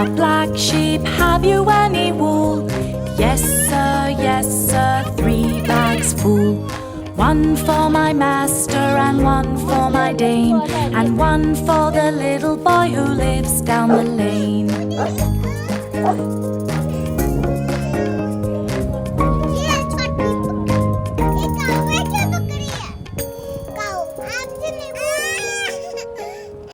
Black sheep, have you any wool? Yes sir, 3 bags full. One for my master and one for my dame, and one for the little boy who lives down the lane.